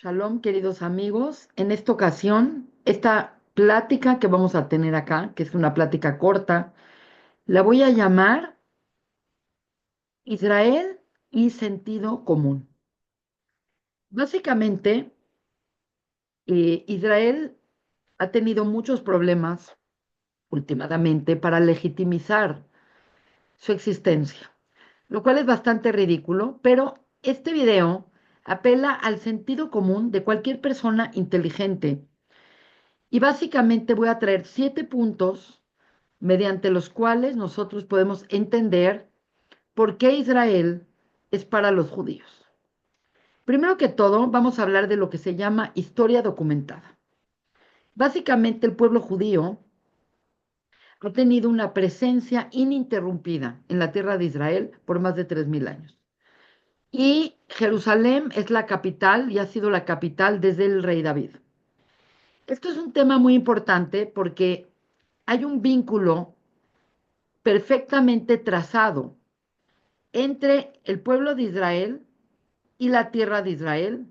Shalom, queridos amigos. En esta ocasión, esta plática que vamos a tener acá, que es una plática corta, la voy a llamar Israel y sentido común. Básicamente, Israel ha tenido muchos problemas últimamente para legitimizar su existencia, lo cual es bastante ridículo, pero este video apela al sentido común de cualquier persona inteligente. Y básicamente voy a traer 7 puntos mediante los cuales nosotros podemos entender por qué Israel es para los judíos. Primero que todo, vamos a hablar de lo que se llama historia documentada. Básicamente, el pueblo judío ha tenido una presencia ininterrumpida en la tierra de Israel por más de 3000 años. Y Jerusalén es la capital y ha sido la capital desde el rey David. Esto es un tema muy importante porque hay un vínculo perfectamente trazado entre el pueblo de Israel y la tierra de Israel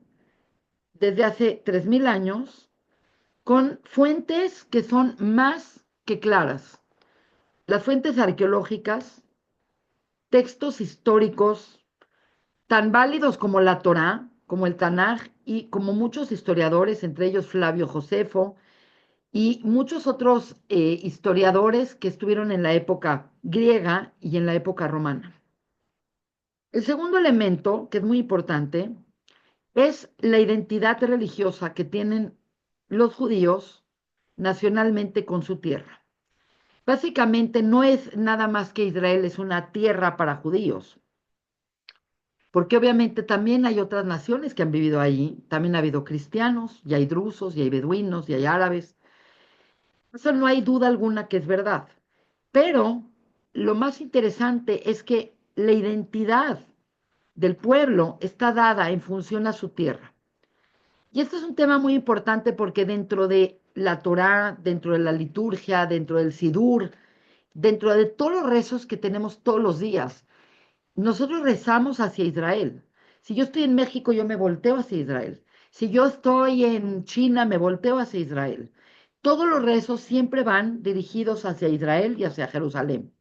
desde hace 3000 años, con fuentes que son más que claras. Las fuentes arqueológicas, textos históricos tan válidos como la Torá, como el Tanaj y como muchos historiadores, entre ellos Flavio Josefo y muchos otros historiadores que estuvieron en la época griega y en la época romana. El segundo elemento, que es muy importante, es la identidad religiosa que tienen los judíos nacionalmente con su tierra. Básicamente no es nada más que Israel es una tierra para judíos, porque obviamente también hay otras naciones que han vivido allí, también ha habido cristianos, y hay drusos, y hay beduinos, y hay árabes. Eso no hay duda alguna que es verdad. Pero lo más interesante es que la identidad del pueblo está dada en función a su tierra. Y esto es un tema muy importante porque dentro de la Torá, dentro de la liturgia, dentro del Sidur, dentro de todos los rezos que tenemos todos los días, nosotros rezamos hacia Israel. Si yo estoy en México, yo me volteo hacia Israel. Si yo estoy en China, me volteo hacia Israel. Todos los rezos siempre van dirigidos hacia Israel y hacia Jerusalén.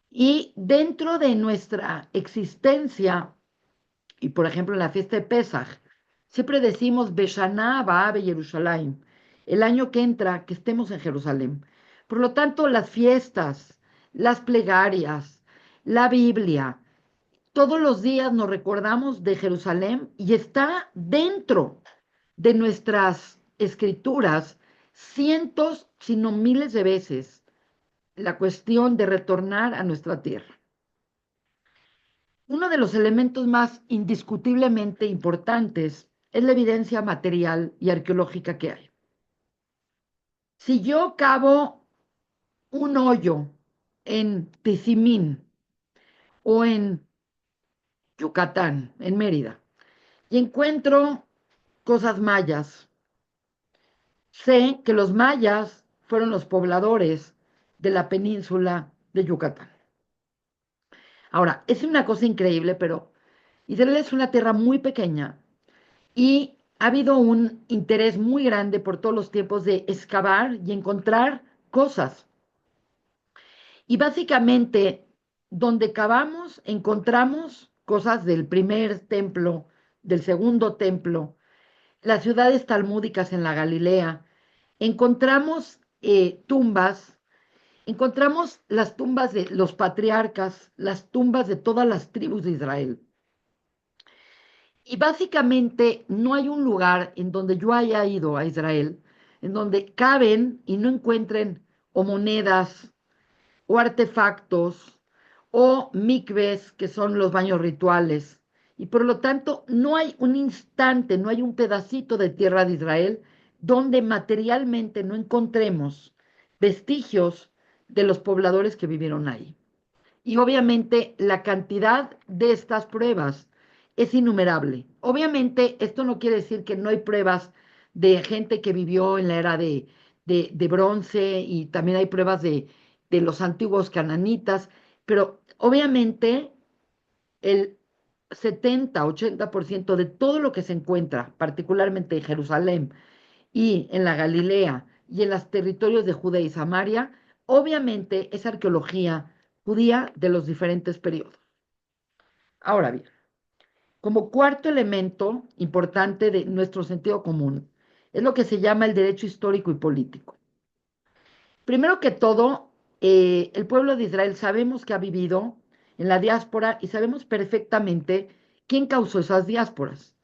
Y dentro de nuestra existencia, y por ejemplo en la fiesta de Pesaj, siempre decimos Beshaná Abba Yerushalayim, el año que entra, que estemos en Jerusalén. Por lo tanto, las fiestas, las plegarias, la Biblia, todos los días nos recordamos de Jerusalén y está dentro de nuestras escrituras cientos, si no miles de veces la cuestión de retornar a nuestra tierra. Uno de los elementos más indiscutiblemente importantes es la evidencia material y arqueológica que hay. Si yo cavo un hoyo en Tizimín o en Yucatán, en Mérida, y encuentro cosas mayas, sé que los mayas fueron los pobladores de la península de Yucatán. Ahora, es una cosa increíble, pero Israel es una tierra muy pequeña y ha habido un interés muy grande por todos los tiempos de excavar y encontrar cosas. Y básicamente, donde cavamos, encontramos cosas del primer templo, del segundo templo, las ciudades talmúdicas en la Galilea, encontramos tumbas, encontramos las tumbas de los patriarcas, las tumbas de todas las tribus de Israel. Y básicamente no hay un lugar en donde yo haya ido a Israel, en donde caben y no encuentren o monedas o artefactos o mikves, que son los baños rituales. Y por lo tanto, no hay un instante, no hay un pedacito de tierra de Israel donde materialmente no encontremos vestigios de los pobladores que vivieron ahí. Y obviamente la cantidad de estas pruebas es innumerable. Obviamente esto no quiere decir que no hay pruebas de gente que vivió en la era de bronce y también hay pruebas de los antiguos cananitas, pero obviamente el 70-80% de todo lo que se encuentra, particularmente en Jerusalén y en la Galilea y en los territorios de Judea y Samaria, obviamente es arqueología judía de los diferentes periodos. Ahora bien, como cuarto elemento importante de nuestro sentido común, es lo que se llama el derecho histórico y político. Primero que todo, el pueblo de Israel sabemos que ha vivido en la diáspora y sabemos perfectamente quién causó esas diásporas.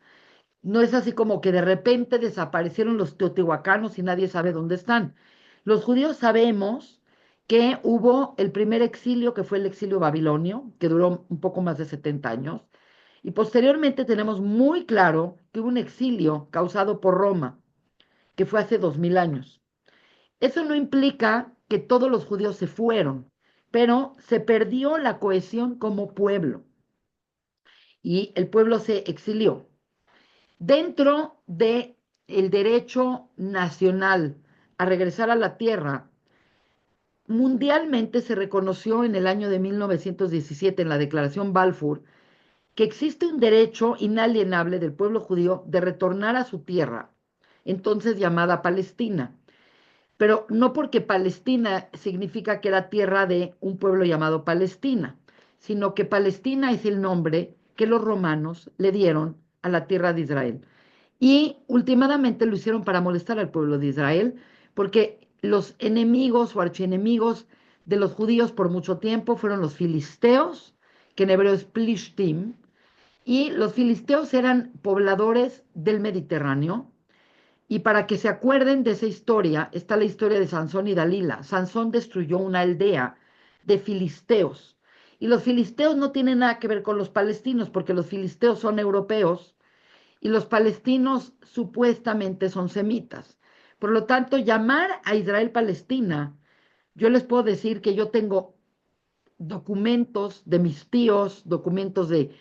No es así como que de repente desaparecieron los teotihuacanos y nadie sabe dónde están. Los judíos sabemos que hubo el primer exilio, que fue el exilio babilonio, que duró un poco más de 70 años, y posteriormente tenemos muy claro que hubo un exilio causado por Roma, que fue hace 2000 años. Eso no implica que todos los judíos se fueron, pero se perdió la cohesión como pueblo y el pueblo se exilió. Dentro de el derecho nacional a regresar a la tierra, mundialmente se reconoció en el año de 1917 en la Declaración Balfour que existe un derecho inalienable del pueblo judío de retornar a su tierra, entonces llamada Palestina, pero no porque Palestina significa que era tierra de un pueblo llamado Palestina, sino que Palestina es el nombre que los romanos le dieron a la tierra de Israel. Y últimamente lo hicieron para molestar al pueblo de Israel, porque los enemigos o archienemigos de los judíos por mucho tiempo fueron los filisteos, que en hebreo es plishtim, y los filisteos eran pobladores del Mediterráneo. Y para que se acuerden de esa historia, está la historia de Sansón y Dalila. Sansón destruyó una aldea de filisteos. Y los filisteos no tienen nada que ver con los palestinos, porque los filisteos son europeos y los palestinos supuestamente son semitas. Por lo tanto, llamar a Israel Palestina, yo les puedo decir que yo tengo documentos de mis tíos, documentos de,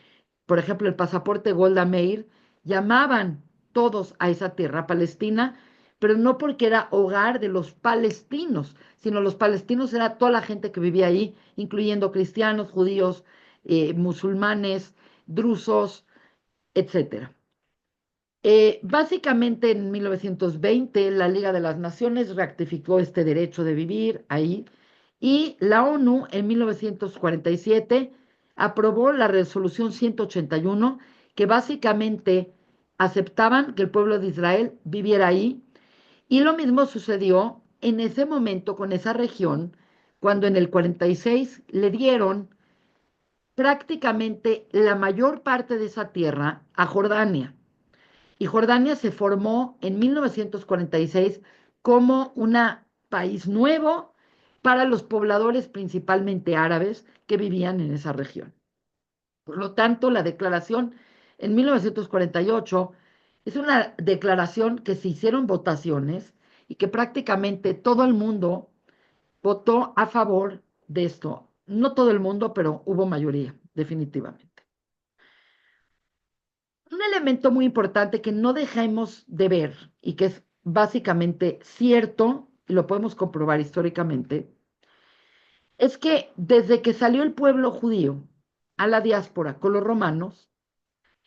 por ejemplo, el pasaporte Golda Meir, llamaban todos a esa tierra palestina, pero no porque era hogar de los palestinos, sino los palestinos era toda la gente que vivía ahí, incluyendo cristianos, judíos, musulmanes, drusos, etcétera. Básicamente en 1920 la Liga de las Naciones ratificó este derecho de vivir ahí y la ONU en 1947 aprobó la resolución 181 que básicamente aceptaban que el pueblo de Israel viviera ahí y lo mismo sucedió en ese momento con esa región cuando en el 46 le dieron prácticamente la mayor parte de esa tierra a Jordania y Jordania se formó en 1946 como un país nuevo para los pobladores principalmente árabes que vivían en esa región. Por lo tanto, la declaración en 1948 es una declaración que se hicieron votaciones y que prácticamente todo el mundo votó a favor de esto. No todo el mundo, pero hubo mayoría, definitivamente. Un elemento muy importante que no dejemos de ver y que es básicamente cierto, y lo podemos comprobar históricamente, es que desde que salió el pueblo judío a la diáspora con los romanos,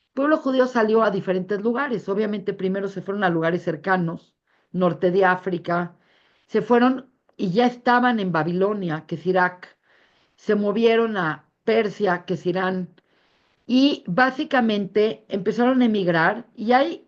el pueblo judío salió a diferentes lugares. Obviamente primero se fueron a lugares cercanos, norte de África, se fueron y ya estaban en Babilonia, que es Irak, se movieron a Persia, que es Irán, y básicamente empezaron a emigrar y hay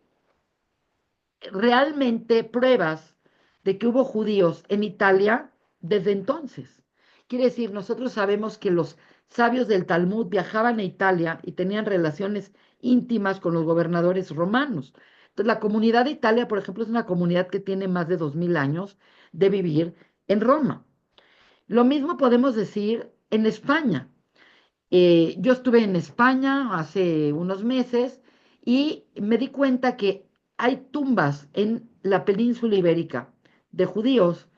realmente pruebas de que hubo judíos en Italia desde entonces. Quiere decir, nosotros sabemos que los sabios del Talmud viajaban a Italia y tenían relaciones íntimas con los gobernadores romanos. Entonces, la comunidad de Italia, por ejemplo, es una comunidad que tiene más de 2000 años de vivir en Roma. Lo mismo podemos decir en España. Yo estuve en España hace unos meses y me di cuenta que hay tumbas en la península ibérica de judíos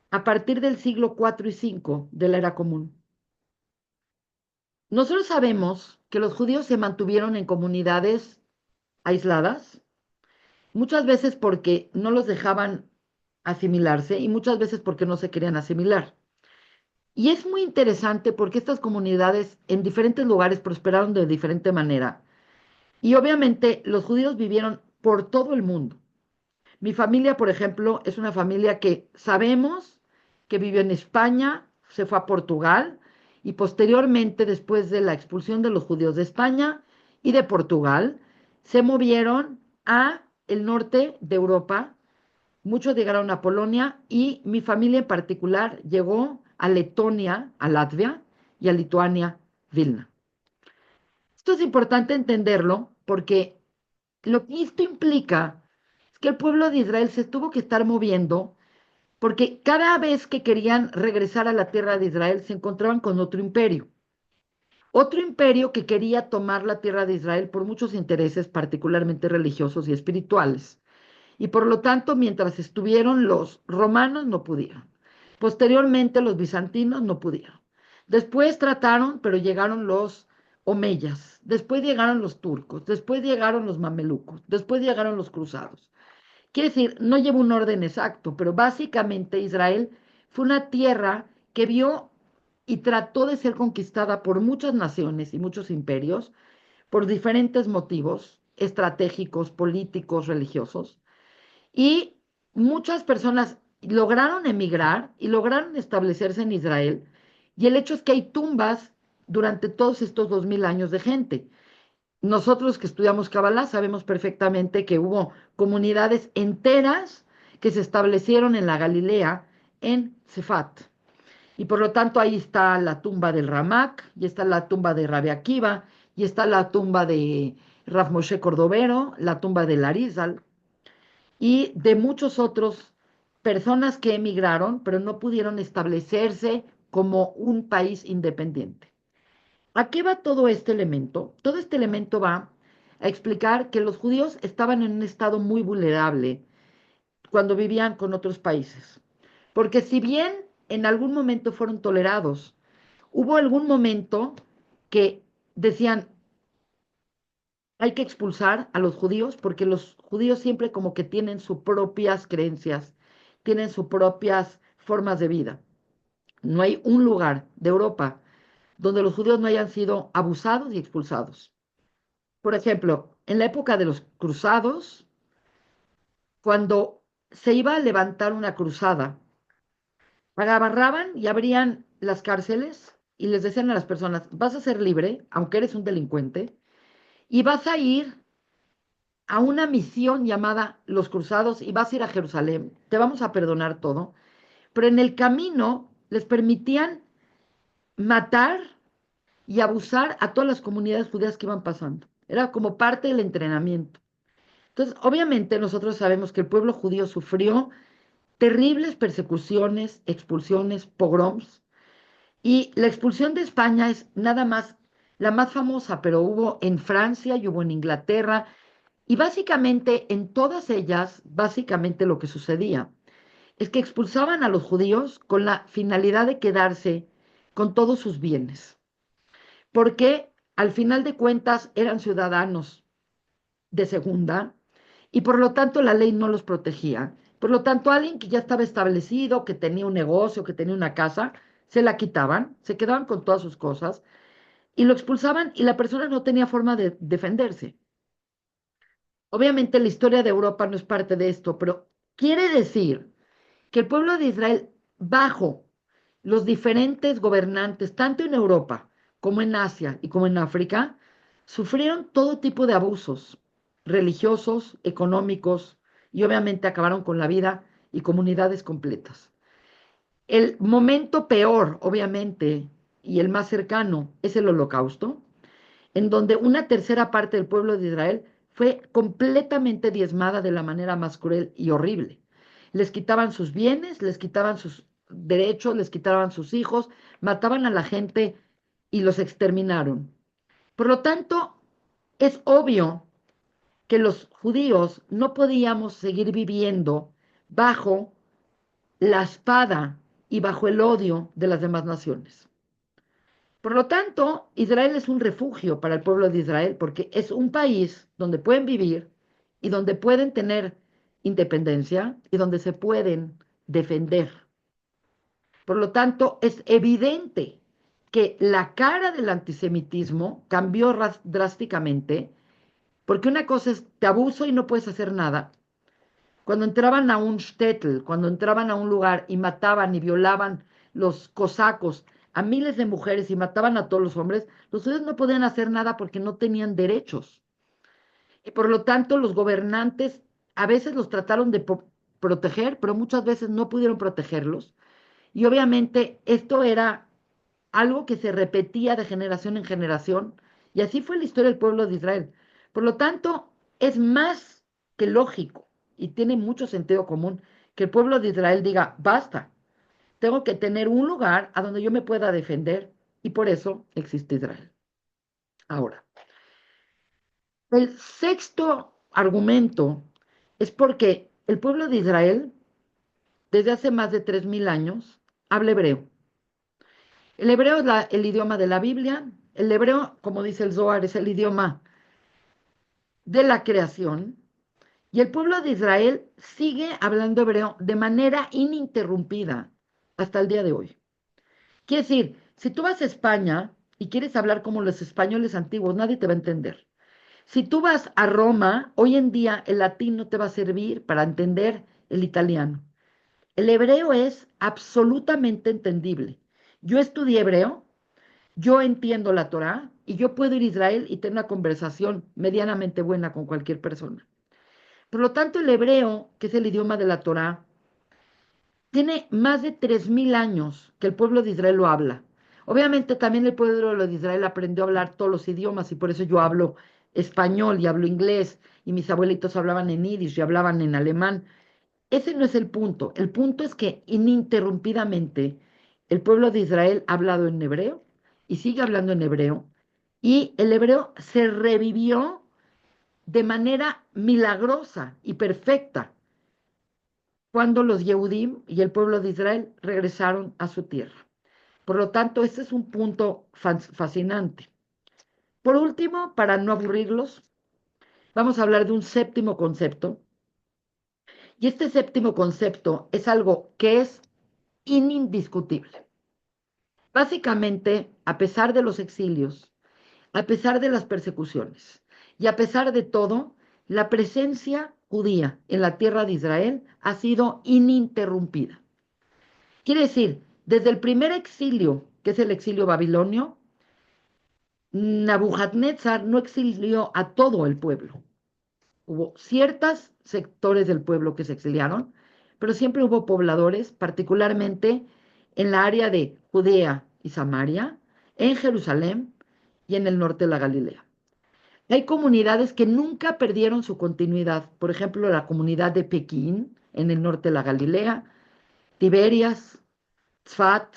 a partir del siglo IV y V de la era común. Nosotros sabemos que los judíos se mantuvieron en comunidades aisladas, muchas veces porque no los dejaban asimilarse y muchas veces porque no se querían asimilar. Y es muy interesante porque estas comunidades en diferentes lugares prosperaron de diferente manera. Y obviamente los judíos vivieron por todo el mundo. Mi familia, por ejemplo, es una familia que sabemos que vivió en España, se fue a Portugal y posteriormente, después de la expulsión de los judíos de España y de Portugal, se movieron a el norte de Europa. Muchos llegaron a Polonia y mi familia en particular llegó a Letonia, a Latvia y a Lituania, Vilna. Esto es importante entenderlo porque lo que esto implica es que el pueblo de Israel se tuvo que estar moviendo porque cada vez que querían regresar a la tierra de Israel se encontraban con otro imperio que quería tomar la tierra de Israel por muchos intereses, particularmente religiosos y espirituales. Y por lo tanto, mientras estuvieron los romanos, no pudieron. Posteriormente, los bizantinos no pudieron. Después trataron, pero llegaron los omeyas. Después llegaron los turcos. Después llegaron los mamelucos. Después llegaron los cruzados. Quiere decir, no lleva un orden exacto, pero básicamente Israel fue una tierra que vio y trató de ser conquistada por muchas naciones y muchos imperios por diferentes motivos estratégicos, políticos, religiosos. Y muchas personas lograron emigrar y lograron establecerse en Israel. Y el hecho es que hay tumbas durante todos estos 2000 años de gente. Nosotros que estudiamos Kabbalah sabemos perfectamente que hubo comunidades enteras que se establecieron en la Galilea, en Sefat. Y por lo tanto ahí está la tumba del Ramak, y está la tumba de Rabbi Akiva, y está la tumba de Rav Moshe Cordovero, la tumba de Larizal, y de muchos otros personas que emigraron, pero no pudieron establecerse como un país independiente. ¿A qué va todo este elemento? Todo este elemento va a explicar que los judíos estaban en un estado muy vulnerable cuando vivían con otros países. Porque si bien en algún momento fueron tolerados, hubo algún momento que decían, hay que expulsar a los judíos porque los judíos siempre como que tienen sus propias creencias, tienen sus propias formas de vida. No hay un lugar de Europa donde los judíos no hayan sido abusados y expulsados. Por ejemplo, en la época de los cruzados, cuando se iba a levantar una cruzada, agarraban y abrían las cárceles y les decían a las personas, vas a ser libre, aunque eres un delincuente, y vas a ir a una misión llamada Los Cruzados y vas a ir a Jerusalén, te vamos a perdonar todo, pero en el camino les permitían matar y abusar a todas las comunidades judías que iban pasando. Era como parte del entrenamiento. Entonces, obviamente nosotros sabemos que el pueblo judío sufrió terribles persecuciones, expulsiones, pogroms, y la expulsión de España es nada más la más famosa, pero hubo en Francia y hubo en Inglaterra, y básicamente en todas ellas, básicamente lo que sucedía es que expulsaban a los judíos con la finalidad de quedarse con todos sus bienes, porque al final de cuentas eran ciudadanos de segunda y por lo tanto la ley no los protegía. Por lo tanto, alguien que ya estaba establecido, que tenía un negocio, que tenía una casa, se la quitaban, se quedaban con todas sus cosas y lo expulsaban y la persona no tenía forma de defenderse. Obviamente la historia de Europa no es parte de esto, pero quiere decir que el pueblo de Israel, bajo los diferentes gobernantes, tanto en Europa como en Asia y como en África, sufrieron todo tipo de abusos religiosos, económicos y obviamente acabaron con la vida y comunidades completas. El momento peor, obviamente, y el más cercano es el Holocausto, en donde una tercera parte del pueblo de Israel fue completamente diezmada de la manera más cruel y horrible. Les quitaban sus bienes, les quitaban sus derechos, les quitaban sus hijos, mataban a la gente y los exterminaron. Por lo tanto, es obvio que los judíos no podíamos seguir viviendo bajo la espada y bajo el odio de las demás naciones. Por lo tanto, Israel es un refugio para el pueblo de Israel porque es un país donde pueden vivir y donde pueden tener independencia y donde se pueden defender. Por lo tanto, es evidente que la cara del antisemitismo cambió drásticamente, porque una cosa es te abuso y no puedes hacer nada. Cuando entraban a un shtetl, cuando entraban a un lugar y mataban y violaban los cosacos a miles de mujeres y mataban a todos los judíos no podían hacer nada porque no tenían derechos. Y por lo tanto, los gobernantes a veces los trataron de proteger, pero muchas veces no pudieron protegerlos. Y obviamente esto era algo que se repetía de generación en generación, y así fue la historia del pueblo de Israel. Por lo tanto, es más que lógico y tiene mucho sentido común que el pueblo de Israel diga, basta, tengo que tener un lugar a donde yo me pueda defender, y por eso existe Israel. Ahora, el sexto argumento es porque el pueblo de Israel, desde hace más de 3000 años, habla hebreo. El hebreo es el idioma de la Biblia. El hebreo, como dice el Zohar, es el idioma de la creación. Y el pueblo de Israel sigue hablando hebreo de manera ininterrumpida hasta el día de hoy. Quiere decir, si tú vas a España y quieres hablar como los españoles antiguos, nadie te va a entender. Si tú vas a Roma, hoy en día el latín no te va a servir para entender el italiano. El hebreo es absolutamente entendible. Yo estudié hebreo, yo entiendo la Torá y yo puedo ir a Israel y tener una conversación medianamente buena con cualquier persona. Por lo tanto, el hebreo, que es el idioma de la Torá, tiene más de 3000 años que el pueblo de Israel lo habla. Obviamente también el pueblo de Israel aprendió a hablar todos los idiomas y por eso yo hablo español y hablo inglés y mis abuelitos hablaban en yiddish y hablaban en alemán. Ese no es el punto. El punto es que ininterrumpidamente el pueblo de Israel ha hablado en hebreo y sigue hablando en hebreo y el hebreo se revivió de manera milagrosa y perfecta cuando los Yehudim y el pueblo de Israel regresaron a su tierra. Por lo tanto, este es un punto fascinante. Por último, para no aburrirlos, vamos a hablar de un séptimo concepto. Y este séptimo concepto es algo que es indiscutible. Básicamente, a pesar de los exilios, a pesar de las persecuciones y a pesar de todo, la presencia judía en la tierra de Israel ha sido ininterrumpida. Quiere decir, desde el primer exilio, que es el exilio babilonio, Nabucodonosor no exilió a todo el pueblo. Hubo ciertos sectores del pueblo que se exiliaron, pero siempre hubo pobladores, particularmente en la área de Judea y Samaria, en Jerusalén y en el norte de la Galilea. Hay comunidades que nunca perdieron su continuidad, por ejemplo, la comunidad de Pekín, en el norte de la Galilea, Tiberias, Tzfat,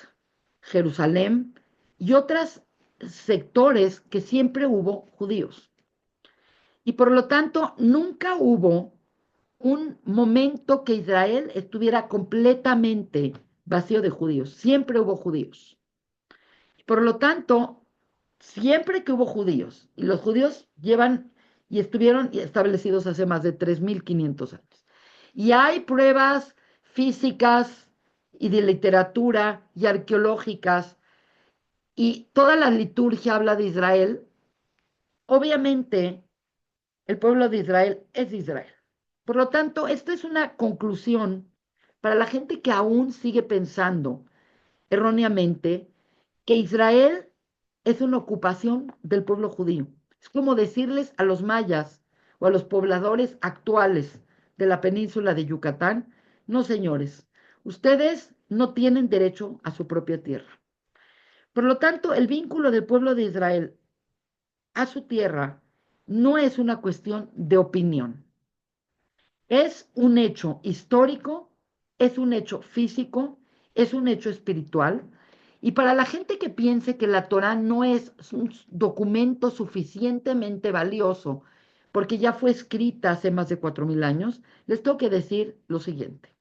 Jerusalén y otros sectores que siempre hubo judíos. Y por lo tanto, nunca hubo un momento que Israel estuviera completamente vacío de judíos. Siempre hubo judíos. Por lo tanto, siempre que hubo judíos, y los judíos llevan y estuvieron establecidos hace más de 3500 años. Y hay pruebas físicas y de literatura y arqueológicas, y toda la liturgia habla de Israel. Obviamente, el pueblo de Israel es Israel. Por lo tanto, esta es una conclusión para la gente que aún sigue pensando erróneamente que Israel es una ocupación del pueblo judío. Es como decirles a los mayas o a los pobladores actuales de la península de Yucatán, no señores, ustedes no tienen derecho a su propia tierra. Por lo tanto, el vínculo del pueblo de Israel a su tierra no es una cuestión de opinión. Es un hecho histórico, es un hecho físico, es un hecho espiritual. Y para la gente que piense que la Torá no es un documento suficientemente valioso porque ya fue escrita hace más de 4000 años, les tengo que decir lo siguiente.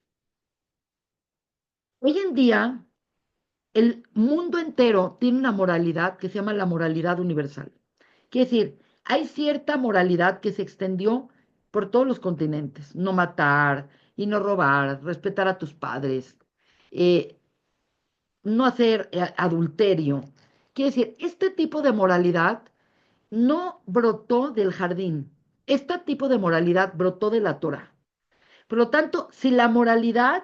Hoy en día, el mundo entero tiene una moralidad que se llama la moralidad universal. Quiere decir, hay cierta moralidad que se extendió por todos los continentes. No matar y no robar, respetar a tus padres, eh, no hacer adulterio. Quiere decir, este tipo de moralidad no brotó del jardín. Este tipo de moralidad brotó de la Torah. Por lo tanto, si la moralidad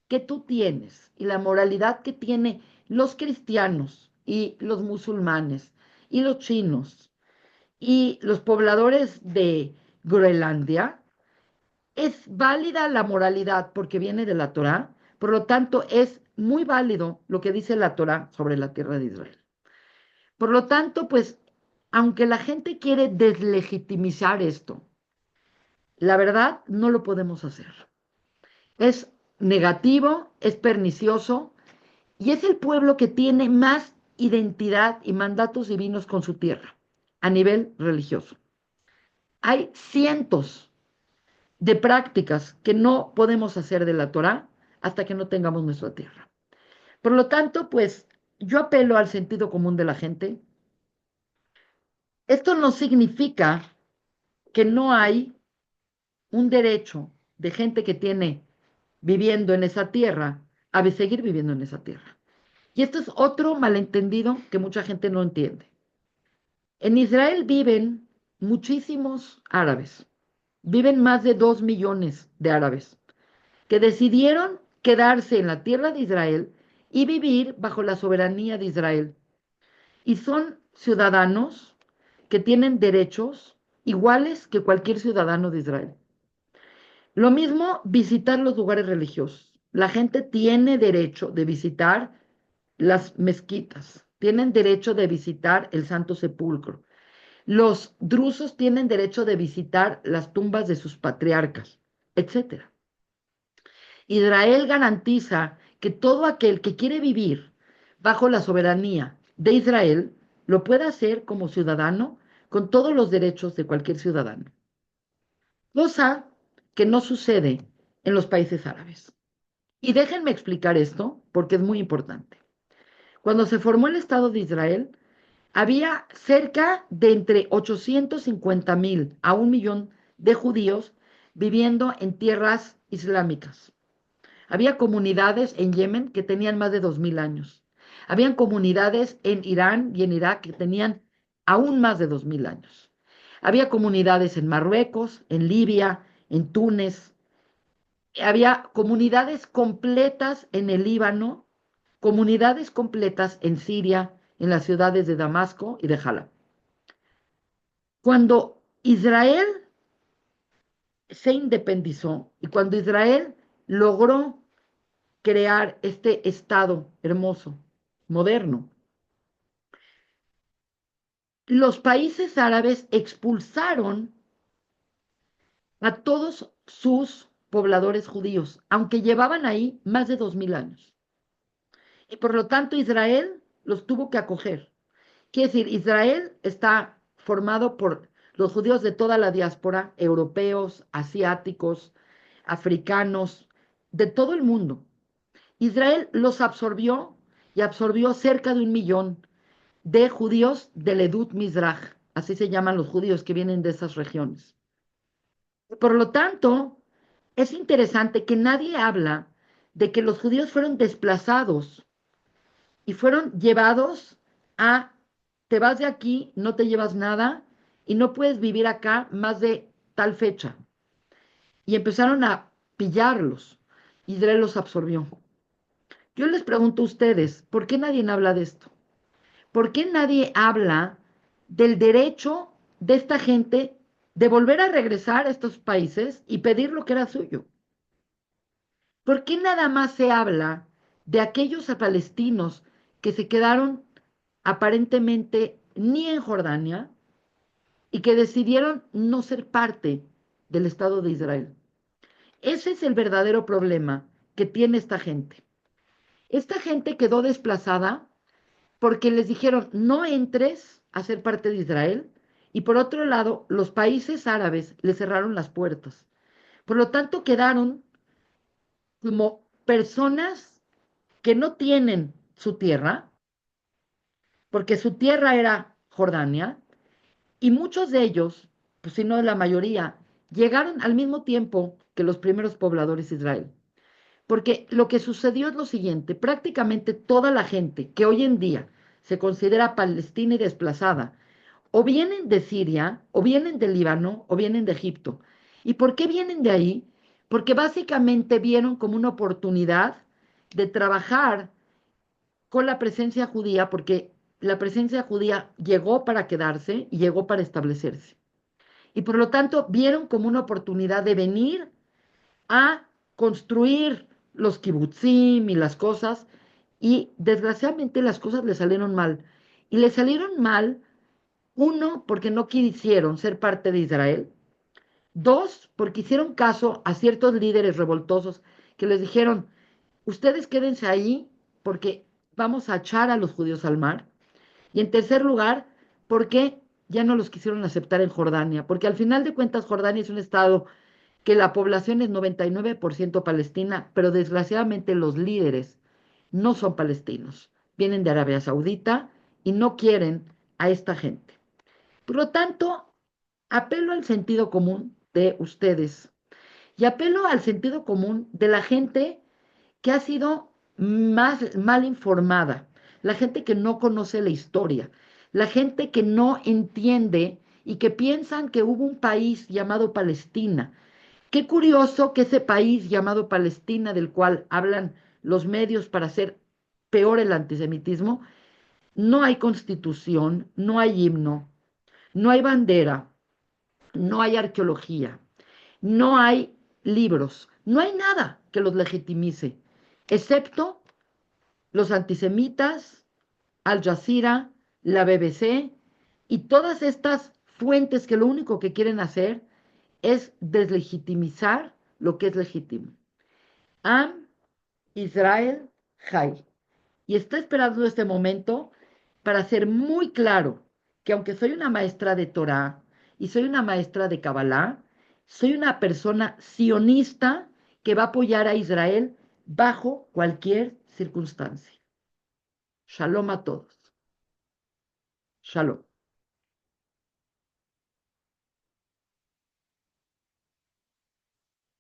que tú tienes y la moralidad que tienen los cristianos y los musulmanes y los chinos y los pobladores de Groenlandia, es válida la moralidad porque viene de la Torá, por lo tanto es muy válido lo que dice la Torá sobre la tierra de Israel. Por lo tanto, pues, aunque la gente quiere deslegitimizar esto, la verdad no lo podemos hacer. Es negativo, es pernicioso y es el pueblo que tiene más identidad y mandatos divinos con su tierra a nivel religioso. Hay cientos de prácticas que no podemos hacer de la Torá hasta que no tengamos nuestra tierra. Por lo tanto, pues yo apelo al sentido común de la gente. Esto no significa que no hay un derecho de gente que tiene viviendo en esa tierra a seguir viviendo en esa tierra. Y esto es otro malentendido que mucha gente no entiende. En Israel viven muchísimos árabes, viven más de 2 millones de árabes que decidieron quedarse en la tierra de Israel y vivir bajo la soberanía de Israel. Y son ciudadanos que tienen derechos iguales que cualquier ciudadano de Israel. Lo mismo visitar los lugares religiosos. La gente tiene derecho de visitar las mezquitas, tienen derecho de visitar el Santo Sepulcro. Los drusos tienen derecho de visitar las tumbas de sus patriarcas, etcétera. Israel garantiza que todo aquel que quiere vivir bajo la soberanía de Israel lo pueda hacer como ciudadano con todos los derechos de cualquier ciudadano, cosa que no sucede en los países árabes. Y déjenme explicar esto porque es muy importante. Cuando se formó el Estado de Israel, había cerca de entre 850,000 a 1 millón de judíos viviendo en tierras islámicas. Había comunidades en Yemen que tenían más de 2000 años. Habían comunidades en Irán y en Irak que tenían aún más de 2000 años. Había comunidades en Marruecos, en Libia, en Túnez. Había comunidades completas en el Líbano, comunidades completas en Siria, en las ciudades de Damasco y de Jalab. Cuando Israel se independizó y cuando Israel logró crear este Estado hermoso, moderno, los países árabes expulsaron a todos sus pobladores judíos, aunque llevaban ahí más de 2000 años. Y por lo tanto Israel los tuvo que acoger. Quiere decir, Israel está formado por los judíos de toda la diáspora, europeos, asiáticos, africanos, de todo el mundo. Israel los absorbió y absorbió cerca de 1 millón de judíos del Edut Mizrach, así se llaman los judíos que vienen de esas regiones. Por lo tanto, es interesante que nadie habla de que los judíos fueron desplazados y fueron llevados a, te vas de aquí, no te llevas nada y no puedes vivir acá más de tal fecha. Y empezaron a pillarlos. Israel los absorbió. Yo les pregunto a ustedes, ¿por qué nadie habla de esto? ¿Por qué nadie habla del derecho de esta gente de volver a regresar a estos países y pedir lo que era suyo? ¿Por qué nada más se habla de aquellos palestinos que se quedaron aparentemente ni en Jordania y que decidieron no ser parte del Estado de Israel? Ese es el verdadero problema que tiene esta gente. Esta gente quedó desplazada porque les dijeron no entres a ser parte de Israel y por otro lado los países árabes les cerraron las puertas. Por lo tanto quedaron como personas que no tienen su tierra, porque su tierra era Jordania, y muchos de ellos, pues si no la mayoría, llegaron al mismo tiempo que los primeros pobladores de Israel. porque lo que sucedió es lo siguiente, prácticamente toda la gente que hoy en día se considera palestina y desplazada, o vienen de Siria, o vienen del Líbano, o vienen de Egipto. ¿Y por qué vienen de ahí? Porque básicamente vieron como una oportunidad de trabajar con la presencia judía, porque la presencia judía llegó para quedarse y llegó para establecerse. Y por lo tanto vieron como una oportunidad de venir a construir los kibutzim y las cosas, y desgraciadamente las cosas le salieron mal. Y le salieron mal, uno, porque no quisieron ser parte de Israel; dos, porque hicieron caso a ciertos líderes revoltosos que les dijeron, ustedes quédense ahí porque vamos a echar a los judíos al mar. Y en tercer lugar, porque ya no los quisieron aceptar en Jordania, porque al final de cuentas Jordania es un estado que la población es 99% palestina, pero desgraciadamente los líderes no son palestinos, vienen de Arabia Saudita y no quieren a esta gente. Por lo tanto, apelo al sentido común de ustedes y apelo al sentido común de la gente que ha sido más mal informada, la gente que no conoce la historia, la gente que no entiende y que piensan que hubo un país llamado Palestina. Qué curioso que ese país llamado Palestina, del cual hablan los medios para hacer peor el antisemitismo, no hay constitución, no hay himno, no hay bandera, no hay arqueología, no hay libros, no hay nada que los legitimice, excepto los antisemitas, Al Jazeera, la BBC y todas estas fuentes que lo único que quieren hacer es deslegitimizar lo que es legítimo. Am Israel Jai. Y está esperando este momento para ser muy claro que aunque soy una maestra de Torah y soy una maestra de Kabbalah, soy una persona sionista que va a apoyar a Israel bajo cualquier circunstancia. Shalom a todos. Shalom.